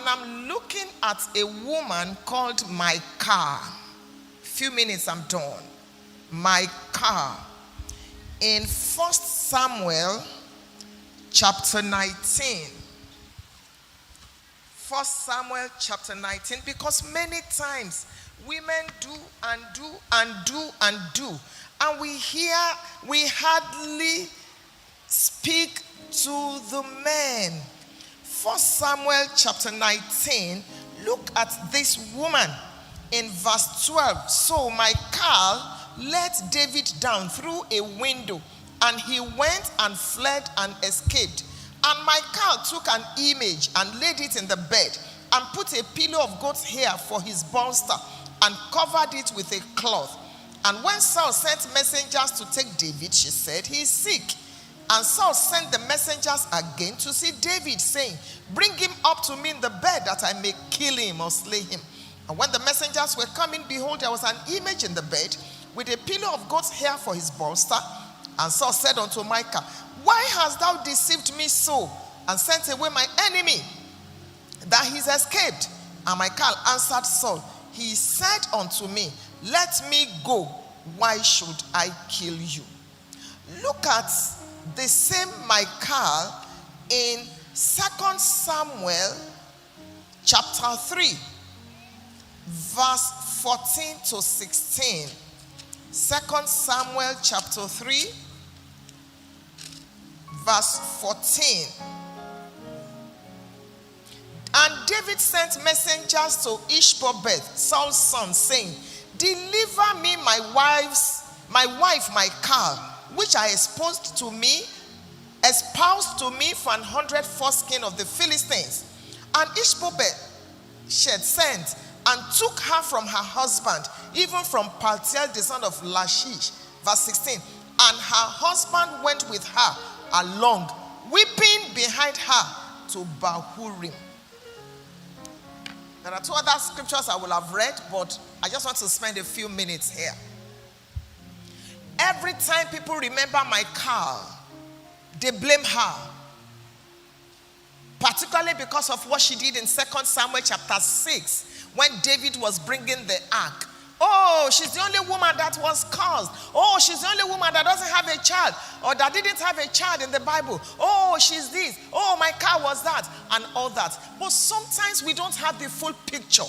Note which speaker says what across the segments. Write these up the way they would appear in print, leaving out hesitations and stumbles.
Speaker 1: and I'm looking at a woman called Micah. Few minutes, I'm done. Micah. In 1 Samuel chapter 19. 1 Samuel chapter 19, because many times women do and do and do and do, and we hardly speak to the men. 1 Samuel chapter 19, look at this woman in verse 12. So Michal let David down through a window, and he went and fled and escaped. And Michal took an image and laid it in the bed, and put a pillow of goat's hair for his bolster, and covered it with a cloth. And when Saul sent messengers to take David, she said, he is sick. And Saul sent the messengers again to see David, saying, bring him up to me in the bed, that I may kill him or slay him. And when the messengers were coming, behold, there was an image in the bed, with a pillow of goat's hair for his bolster. And Saul said unto Micah, why hast thou deceived me so, and sent away my enemy, that he is escaped? And Michal answered Saul, he said unto me, let me go, why should I kill you? Look at the same Michal in 2 Samuel chapter 3, verse 14 to 16. 2 Samuel chapter 3, verse 14. And David sent messengers to Ishbosheth, Saul's son, saying, deliver me my wife Michal, which I espoused to me for 100 foreskin of the Philistines. And Ishbosheth sent and took her from her husband, even from Paltiel the son of Lachish. Verse 16. And her husband went with her along, weeping behind her to Bahurim. There are two other scriptures I will have read, but I just want to spend a few minutes here. Every time people remember Michal, they blame her. Particularly because of what she did in 2 Samuel chapter 6, when David was bringing the ark. Oh, she's the only woman that was cursed. Oh, she's the only woman that doesn't have a child, or that didn't have a child in the Bible. Oh, she's this. Oh, Michal was that, and all that. But sometimes we don't have the full picture.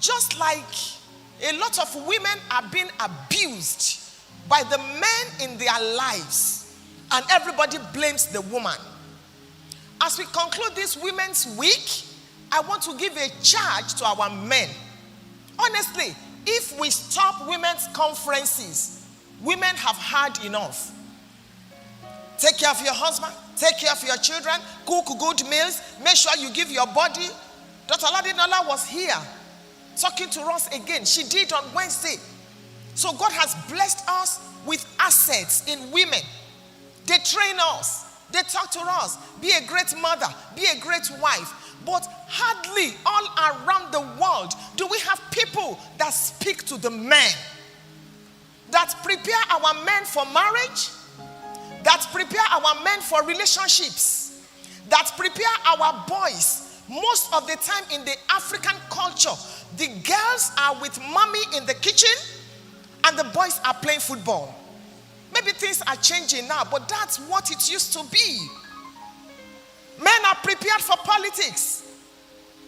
Speaker 1: Just like a lot of women are being abused by the men in their lives, and everybody blames the woman. As we conclude this Women's Week, I want to give a charge to our men. Honestly, if we stop women's conferences, women have had enough. Take care of your husband, take care of your children, cook good meals, make sure you give your body. Dr. Ladinola was here talking to us again. She did on Wednesday. So God has blessed us with assets in women. They train us. They talk to us. Be a great mother. Be a great wife. But hardly all around the world do we have people that speak to the men, that prepare our men for marriage, that prepare our men for relationships, that prepare our boys. Most of the time in the African culture, the girls are with mommy in the kitchen and the boys are playing football. Maybe things are changing now, but that's what it used to be. Men are prepared for politics.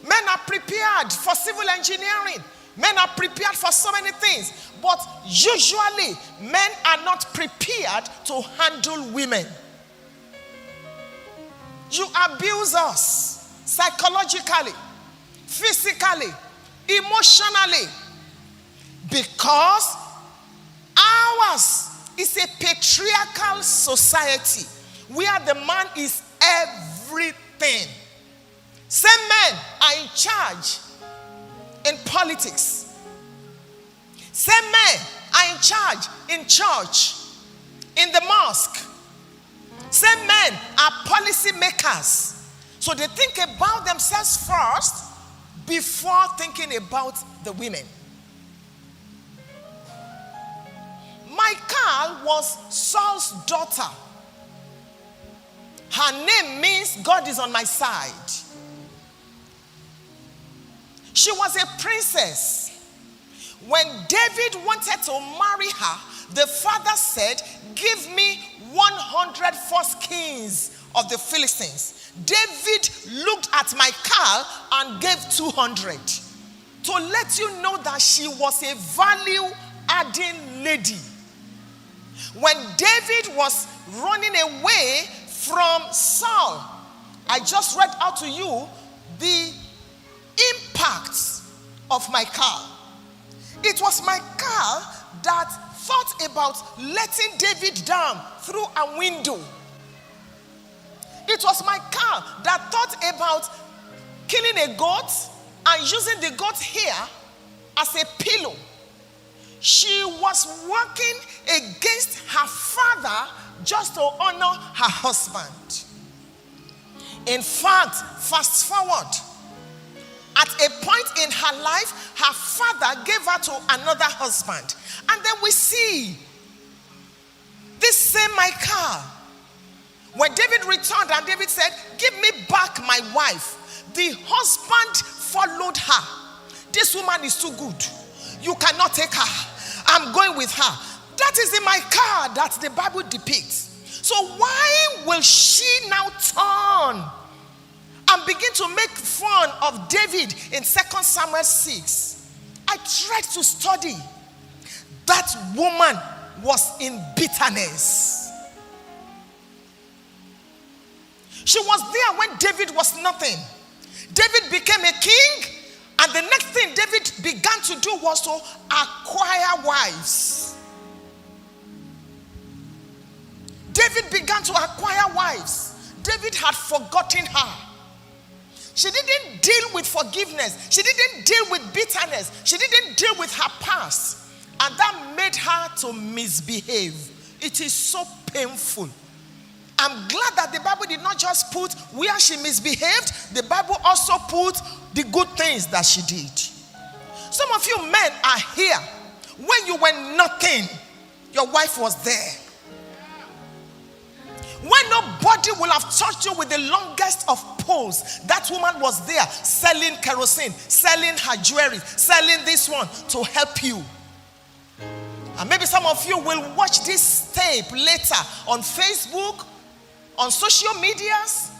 Speaker 1: Men are prepared for civil engineering. Men are prepared for so many things. But usually, men are not prepared to handle women. You abuse us psychologically, physically, emotionally, because ours is a patriarchal society where the man is everything. Same men are in charge in politics. Same men are in charge in church, in the mosque. Same men are policy makers. So they think about themselves first before thinking about the women. Michal was Saul's daughter. Her name means God is on my side. She was a princess. When David wanted to marry her, the father said, give me 100 foreskins of the Philistines. David looked at Michal and gave 200. To let you know that she was a value-adding lady. When David was running away from Saul, I just read out to you the impact of Michal. It was Michal that thought about letting David down through a window. It was Michal that thought about killing a goat and using the goat hair as a pillow. She was working against her father just to honor her husband. In fact, fast forward, at a point in her life, her father gave her to another husband. And then we see this same Michal. When David returned and David said, give me back my wife, the husband followed her. This woman is too good. You cannot take her. I'm going with her. That is the Michal that the Bible depicts. So why will she now turn and begin to make fun of David in 2 Samuel 6? I tried to study. That woman was in bitterness. She was there when David was nothing. David became a king, and the next thing David began to do was to acquire wives. David began to acquire wives. David had forgotten her. She didn't deal with forgiveness. She didn't deal with bitterness. She didn't deal with her past. And that made her to misbehave. It is so painful. I'm glad that the Bible did not just put where she misbehaved. The Bible also put the good things that she did. Some of you men are here. When you were nothing, your wife was there. When nobody will have touched you with the longest of poles, that woman was there selling kerosene, selling her jewelry, selling this one to help you. And maybe some of you will watch this tape later on Facebook, on social medias.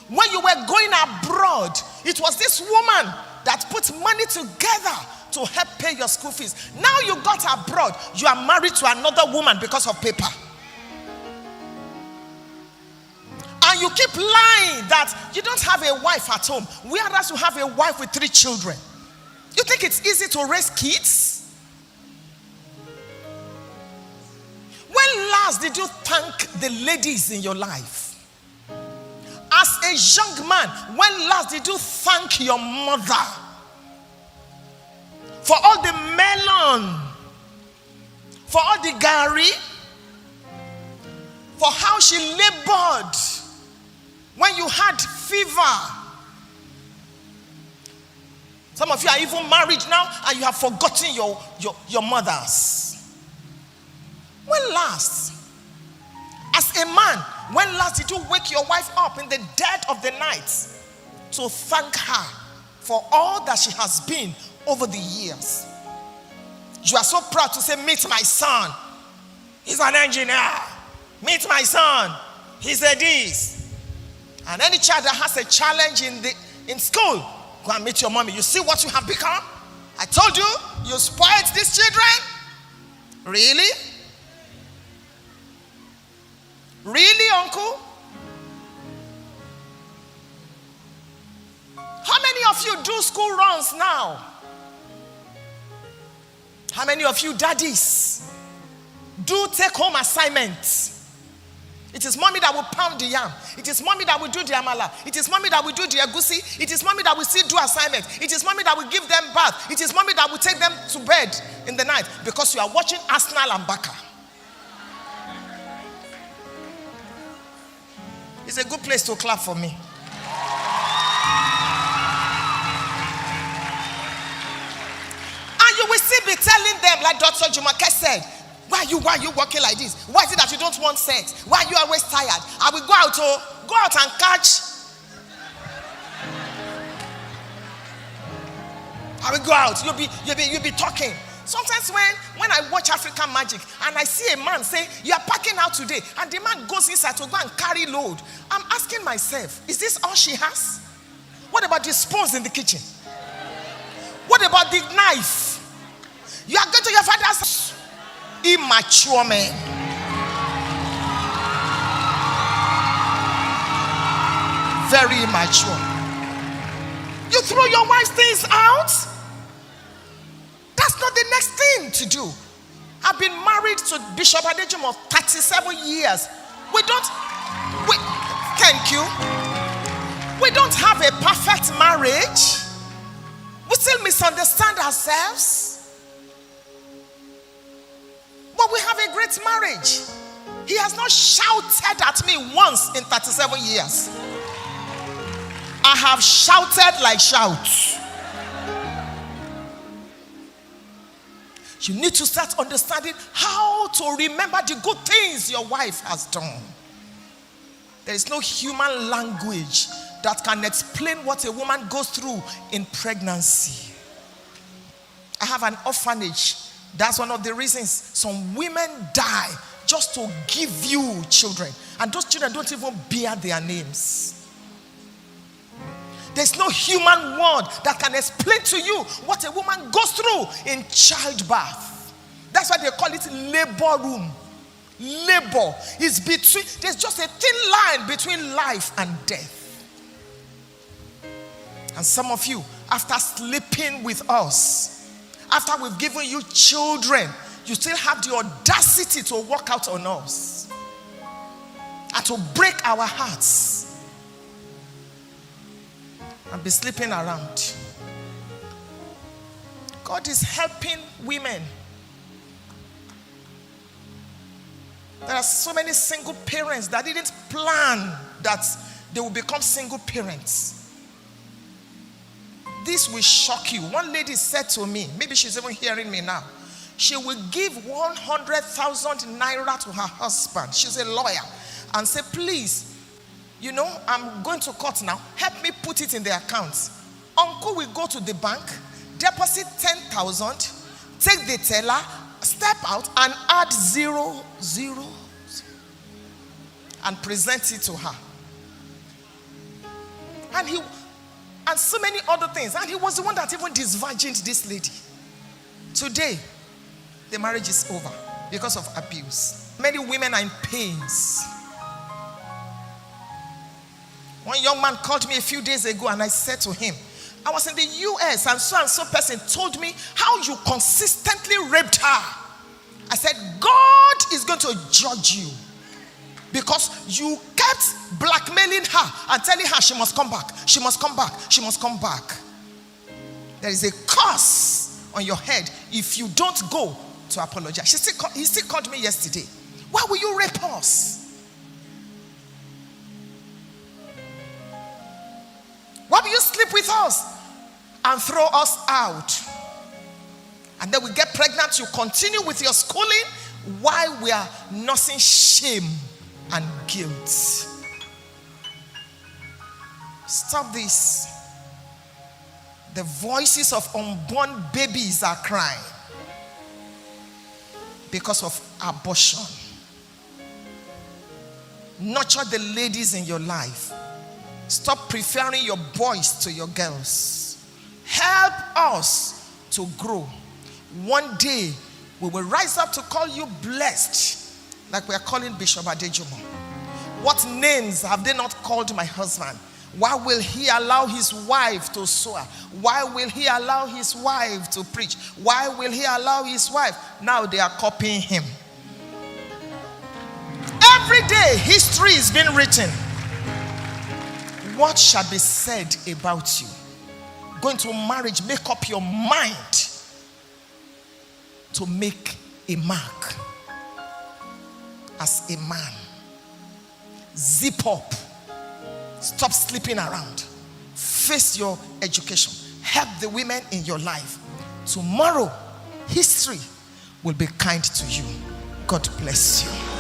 Speaker 1: When you were going abroad, it was this woman that put money together to help pay your school fees. Now you got abroad, you are married to another woman because of paper. And you keep lying that you don't have a wife at home, whereas you have a wife with 3 children. You think it's easy to raise kids? When last did you thank the ladies in your life? As a young man, when last did you thank your mother for all the melon, for all the gari, for how she labored when you had fever? Some of you are even married now and you have forgotten your mothers. When last, as a man, when last did you wake your wife up in the dead of the night to thank her for all that she has been over the years? You are so proud to say, meet my son. He's an engineer. Meet my son. He's a this. And any child that has a challenge in school, go and meet your mommy. You see what you have become? I told you, you spoiled these children. Really? Really, uncle? How many of you do school runs now? How many of you daddies do take home assignments? It is mommy that will pound the yam. It is mommy that will do the amala. It is mommy that will do the egusi. It is mommy that will still do assignments. It is mommy that will give them bath. It is mommy that will take them to bed in the night because you are watching Arsenal and Barca. It's a good place to clap for me. And you will still be telling them, like Dr. Jumoke said, why are you working like this? Why is it that you don't want sex? Why are you always tired? I will go out and catch. I will go out. You'll be talking. Sometimes when I watch African Magic and I see a man say, you are packing out today, and the man goes inside to go and carry load, I'm asking myself, is this all she has? What about the spoons in the kitchen? What about the knife? You are going to your father's house. Immature men. Very immature. You throw your wife's things out? That's not the next thing to do. I've been married to Bishop Adejumo 37 years. Thank you. We don't have a perfect marriage. We still misunderstand ourselves. But we have a great marriage. He has not shouted at me once in 37 years. I have shouted like shouts. You need to start understanding how to remember the good things your wife has done. There is no human language that can explain what a woman goes through in pregnancy. I have an orphanage. That's one of the reasons some women die just to give you children. And those children don't even bear their names. There's no human word that can explain to you what a woman goes through in childbirth. That's why they call it labor room. Labor is between, there's just a thin line between life and death. And some of you, after sleeping with us, after we've given you children, you still have the audacity to walk out on us and to break our hearts and be sleeping around. God is helping women. There are so many single parents that didn't plan that they will become single parents. This will shock you. One lady said to me, maybe she's even hearing me now, she will give 100,000 naira to her husband. She's a lawyer. And say, please, you know, I'm going to court now. Help me put it in the account. Uncle will go to the bank, deposit 10,000, take the teller, step out and add 0, 0, and present it to her. And so many other things. And he was the one that even disvirgined this lady. Today, the marriage is over because of abuse. Many women are in pains. One young man called me a few days ago and I said to him, I was in the US and so person told me how you consistently raped her. I said, God is going to judge you because you kept blackmailing her and telling her she must come back, she must come back, she must come back. There is a curse on your head if you don't go to apologize. He still called me yesterday. Why will you rape us? Why will you sleep with us and throw us out? And then we get pregnant, you continue with your schooling while we are nursing shame and guilt. Stop this. The voices of unborn babies are crying because of abortion. Nurture the ladies in your life. Stop preferring your boys to your girls. Help us to grow. One day, we will rise up to call you blessed, like we are calling Bishop Adejumo. What names have they not called my husband? Why will he allow his wife to sow? Why will he allow his wife to preach? Why will he allow his wife? Now they are copying him. Every day, history is being written. What shall be said about you? Go into marriage, make up your mind to make a mark as a man. Zip up. Stop sleeping around. Face your education. Help the women in your life. Tomorrow, history will be kind to you. God bless you.